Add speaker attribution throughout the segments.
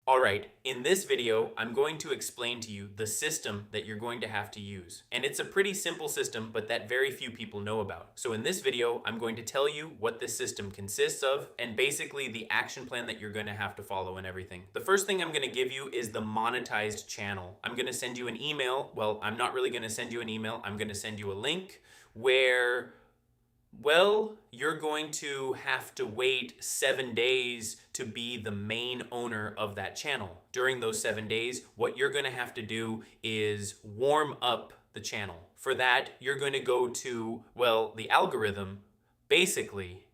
Speaker 1: Alright, in this video, I'm going to explain to you the system that you're going to have to use. And it's a pretty simple system, but that very few people know about. So in this video, I'm going to tell you what this system consists of and basically the action plan that you're going to have to follow and everything. The first thing I'm going to give you is the monetized channel. I'm going to send you an email. Well, I'm not really going to send you an email. I'm going to send you a link where you're going to have to wait 7 days to be the main owner of that channel. During those 7 days, what you're going to have to do is warm up the channel. For that, you're going to go to, the algorithm, basically,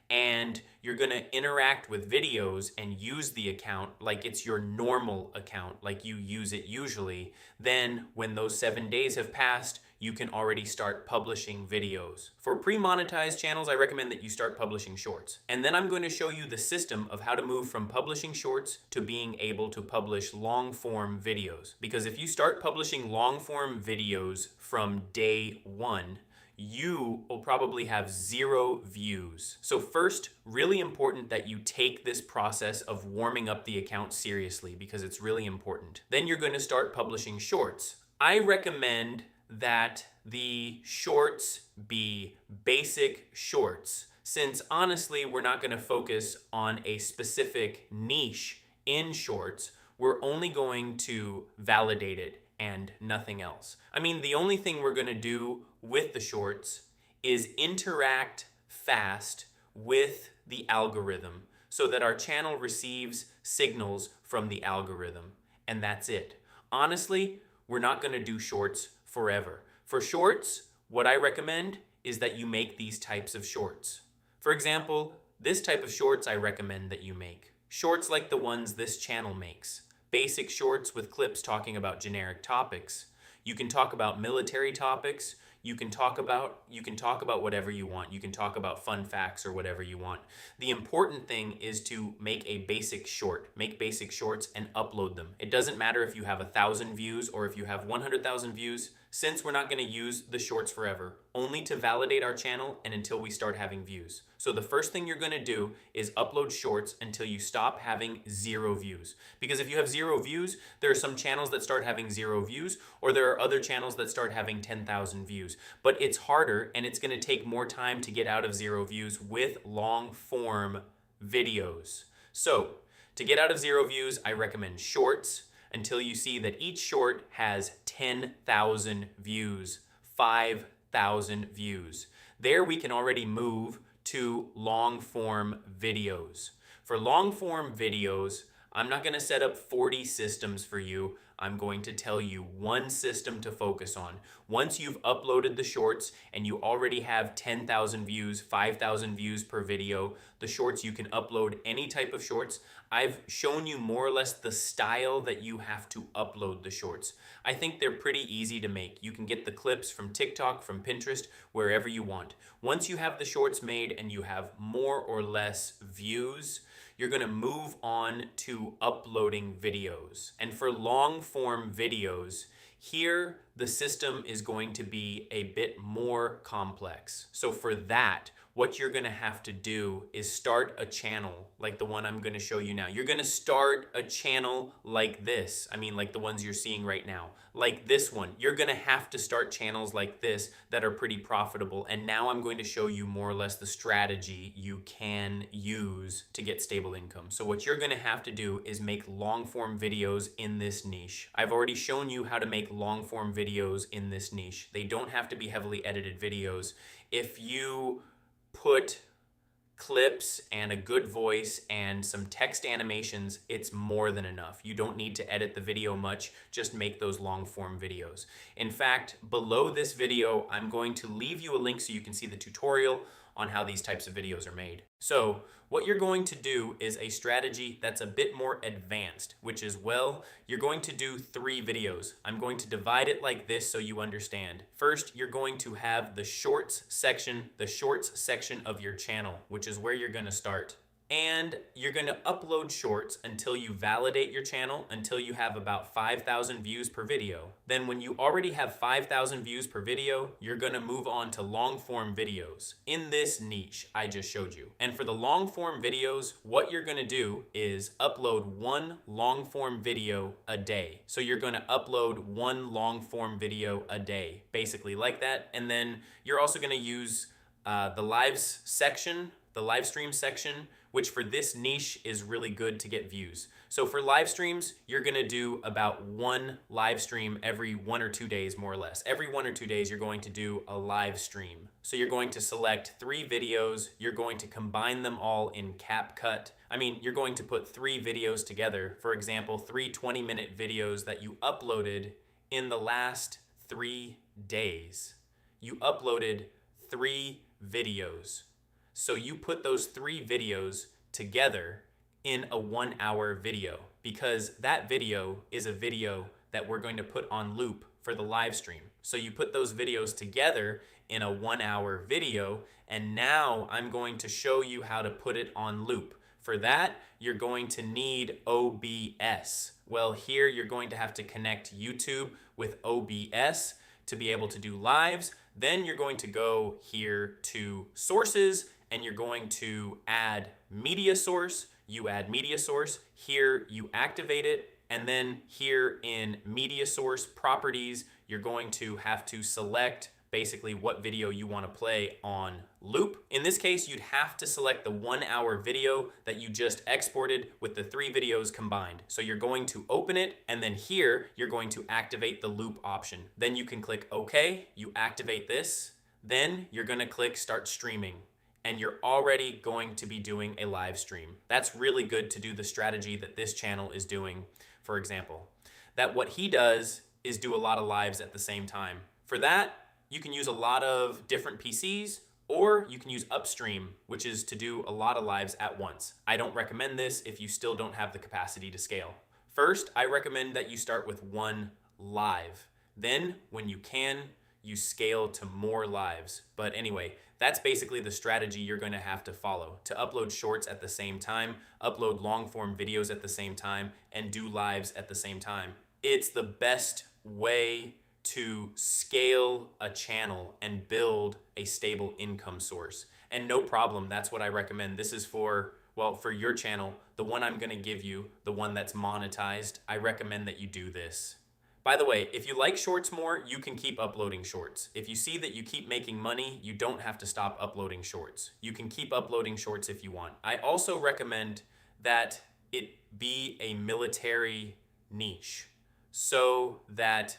Speaker 1: and you're going to interact with videos and use the account like it's your normal account, like you use it usually. Then when those 7 days have passed, you can already start publishing videos. For pre-monetized channels, I recommend that you start publishing shorts. And then I'm going to show you the system of how to move from publishing shorts to being able to publish long-form videos. Because if you start publishing long-form videos from day one, you will probably have 0 views. So first, really important that you take this process of warming up the account seriously because it's really important. Then you're going to start publishing shorts. I recommend that the shorts be basic shorts, since honestly, we're not going to focus on a specific niche in shorts. We're only going to validate it and nothing else. I mean, the only thing we're going to do with the shorts is interact fast with the algorithm so that our channel receives signals from the algorithm. And that's it. Honestly, we're not going to do shorts forever. For shorts, what I recommend is that you make these types of shorts. For example, this type of shorts I recommend that you make. Shorts like the ones this channel makes. Basic shorts with clips talking about generic topics. You can talk about military topics. You can talk about whatever you want. You can talk about fun facts or whatever you want. The important thing is to make a basic short. Make basic shorts and upload them. It doesn't matter if you have 1,000 views or if you have 100,000 views, since we're not going to use the shorts forever, only to validate our channel and until we start having views. So the first thing you're going to do is upload shorts until you stop having 0 views. Because if you have 0 views, there are some channels that start having 0 views, or there are other channels that start having 10,000 views. But it's harder and it's going to take more time to get out of 0 views with long form videos. So to get out of 0 views, I recommend shorts until you see that each short has 10,000 views, 5,000 views. There we can already move to long form videos. For long form videos, I'm not going to set up 40 systems for you. I'm going to tell you one system to focus on. Once you've uploaded the shorts and you already have 10,000 views, 5,000 views per video, the shorts, you can upload any type of shorts. I've shown you more or less the style that you have to upload the shorts. I think they're pretty easy to make. You can get the clips from TikTok, from Pinterest, wherever you want. Once you have the shorts made and you have more or less views, you're going to move on to uploading videos. And for long form videos, here the system is going to be a bit more complex. So for that, what you're going to have to do is start a channel like the one I'm going to show you now. You're going to start a channel like this. I mean, like the ones you're seeing right now, like this one. You're going to have to start channels like this that are pretty profitable. And now I'm going to show you more or less the strategy you can use to get stable income. So what you're going to have to do is make long form videos in this niche. I've already shown you how to make long form videos in this niche. They don't have to be heavily edited videos. If you put clips and a good voice and some text animations, it's more than enough. You don't need to edit the video much, just make those long form videos. In fact, below this video, I'm going to leave you a link so you can see the tutorial on how these types of videos are made. So what you're going to do is a strategy that's a bit more advanced, which is, you're going to do 3 videos. I'm going to divide it like this so you understand. First, you're going to have the shorts section of your channel, which is where you're going to start. And you're going to upload shorts until you validate your channel, until you have about 5,000 views per video. Then when you already have 5,000 views per video, you're going to move on to long form videos in this niche I just showed you. And for the long form videos, what you're going to do is upload one long form video a day. So you're going to upload one long form video a day, basically like that. And then you're also going to use the lives section, the live stream section, which for this niche is really good to get views. So for live streams, you're gonna do about one live stream every 1 or 2 days, more or less. Every 1 or 2 days, you're going to do a live stream. So you're going to select 3 videos, you're going to combine them all in CapCut. You're going to put 3 videos together. For example, 3 20-minute videos that you uploaded in the last 3 days. You uploaded 3 videos. So you put those 3 videos together in a 1-hour video, because that video is a video that we're going to put on loop for the live stream. So you put those videos together in a 1-hour video, and now I'm going to show you how to put it on loop. For that, you're going to need OBS. Well, here you're going to have to connect YouTube with OBS to be able to do lives. Then you're going to go here to sources, and you're going to add media source. You add media source. Here you activate it. And then here in media source properties, you're going to have to select basically what video you want to play on loop. In this case, you'd have to select the 1-hour video that you just exported with the 3 videos combined. So you're going to open it, and then here you're going to activate the loop option. Then you can click OK, you activate this, then you're going to click start streaming, and you're already going to be doing a live stream. That's really good to do the strategy that this channel is doing, for example. That what he does is do a lot of lives at the same time. For that, you can use a lot of different PCs, or you can use Upstream, which is to do a lot of lives at once. I don't recommend this if you still don't have the capacity to scale. First, I recommend that you start with 1 live. Then, when you can, you scale to more lives. But anyway, that's basically the strategy you're going to have to follow to upload shorts at the same time, upload long form videos at the same time, and do lives at the same time. It's the best way to scale a channel and build a stable income source. And no problem, that's what I recommend. This is for your channel, the one I'm gonna give you, the one that's monetized. I recommend that you do this. By the way, if you like shorts more, you can keep uploading shorts. If you see that you keep making money, you don't have to stop uploading shorts. You can keep uploading shorts if you want. I also recommend that it be a military niche so that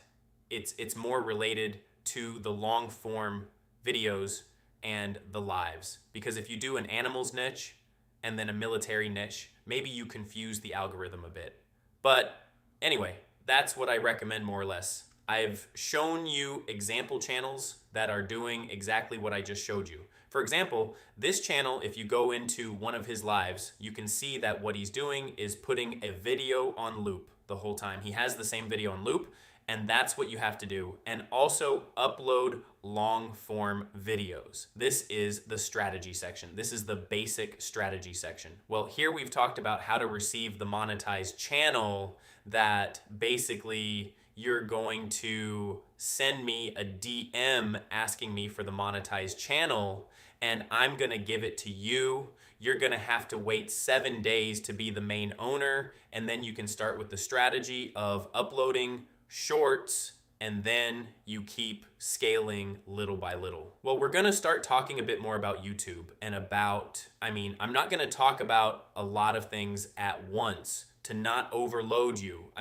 Speaker 1: it's more related to the long form videos and the lives. Because if you do an animals niche and then a military niche, maybe you confuse the algorithm a bit. But anyway, that's what I recommend more or less. I've shown you example channels that are doing exactly what I just showed you. For example, this channel, if you go into one of his lives, you can see that what he's doing is putting a video on loop the whole time. He has the same video on loop, and that's what you have to do. And also upload long form videos. This is the strategy section. This is the basic strategy section. Well, here we've talked about how to receive the monetized channel, that basically you're going to send me a DM asking me for the monetized channel, and I'm gonna give it to you. You're gonna have to wait 7 days to be the main owner, and then you can start with the strategy of uploading shorts, and then you keep scaling little by little. Well, we're gonna start talking a bit more about YouTube and about, I'm not gonna talk about a lot of things at once to not overload you.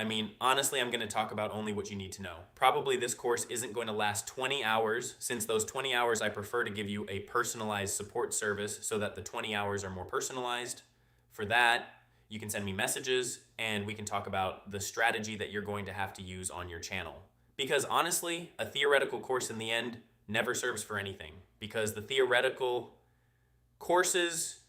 Speaker 1: Honestly, I'm gonna talk about only what you need to know. Probably this course isn't going to last 20 hours. Since those 20 hours, I prefer to give you a personalized support service so that the 20 hours are more personalized. For that, you can send me messages and we can talk about the strategy that you're going to have to use on your channel. Because honestly, a theoretical course in the end never serves for anything, because the theoretical courses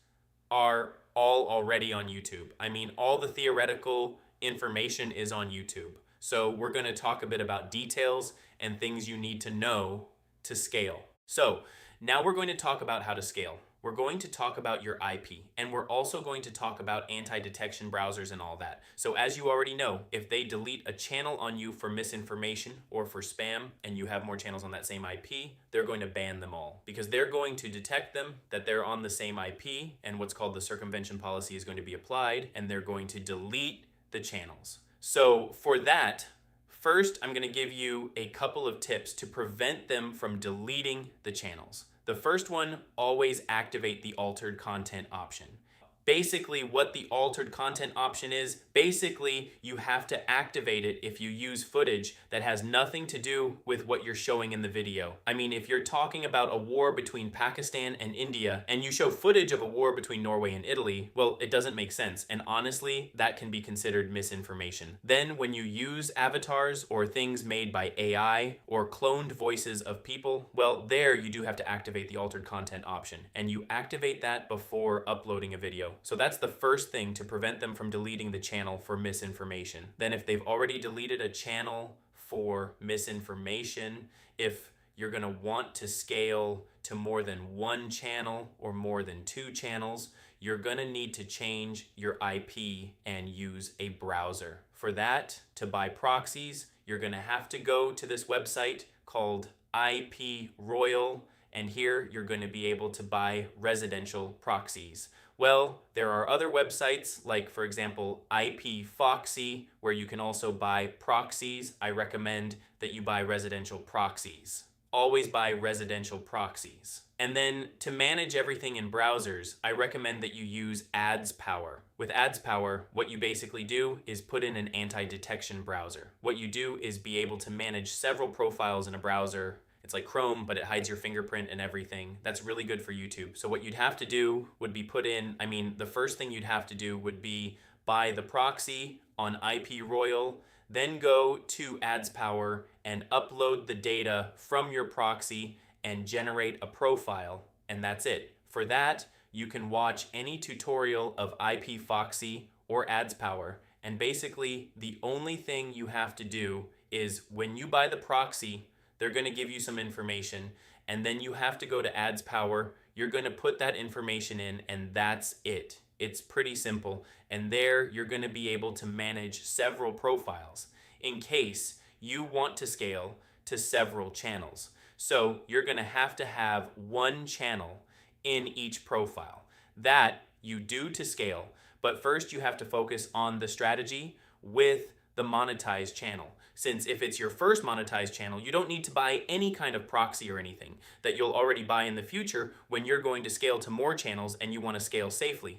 Speaker 1: are all already on YouTube. All the theoretical information is on YouTube. So we're going to talk a bit about details and things you need to know to scale. So now we're going to talk about how to scale. we're going to talk about your IP, and we're also going to talk about anti-detection browsers and all that. So as you already know, if they delete a channel on you for misinformation or for spam, and you have more channels on that same IP, they're going to ban them all because they're going to detect them that they're on the same IP, and what's called the circumvention policy is going to be applied, and they're going to delete the channels. So for that, first, I'm going to give you a couple of tips to prevent them from deleting the channels. The first one, always activate the altered content option. Basically, what the altered content option is, basically you have to activate it if you use footage that has nothing to do with what you're showing in the video. I mean, if you're talking about a war between Pakistan and India and you show footage of a war between Norway and Italy, well, it doesn't make sense. And honestly, that can be considered misinformation. Then when you use avatars or things made by AI or cloned voices of people, well, there you do have to activate the altered content option. And you activate that before uploading a video. So that's the first thing to prevent them from deleting the channel for misinformation. Then if they've already deleted a channel for misinformation, if you're going to want to scale to more than one channel or more than two channels, you're going to need to change your IP and use a browser. For that, to buy proxies, you're going to have to go to this website called IP Royal, and here you're going to be able to buy residential proxies. Well, there are other websites like, for example, IP Foxy, where you can also buy proxies. I recommend that you buy residential proxies. Always buy residential proxies. And then to manage everything in browsers, I recommend that you use AdsPower. With AdsPower, what you basically do is put in an anti-detection browser. What you do is be able to manage several profiles in a browser. It's like Chrome, but it hides your fingerprint and everything. That's really good for YouTube. So what you'd have to do would be the first thing you'd have to do would be buy the proxy on IP Royal, then go to AdsPower and upload the data from your proxy and generate a profile, and that's it. For that, you can watch any tutorial of IP Foxy or AdsPower, and basically the only thing you have to do is when you buy the proxy, they're going to give you some information, and then you have to go to AdsPower. You're going to put that information in, and that's it. It's pretty simple. And there you're going to be able to manage several profiles in case you want to scale to several channels. So you're going to have one channel in each profile. That you do to scale, but first you have to focus on the strategy with the monetized channel. Since if it's your first monetized channel, you don't need to buy any kind of proxy or anything that you'll already buy in the future when you're going to scale to more channels and you want to scale safely.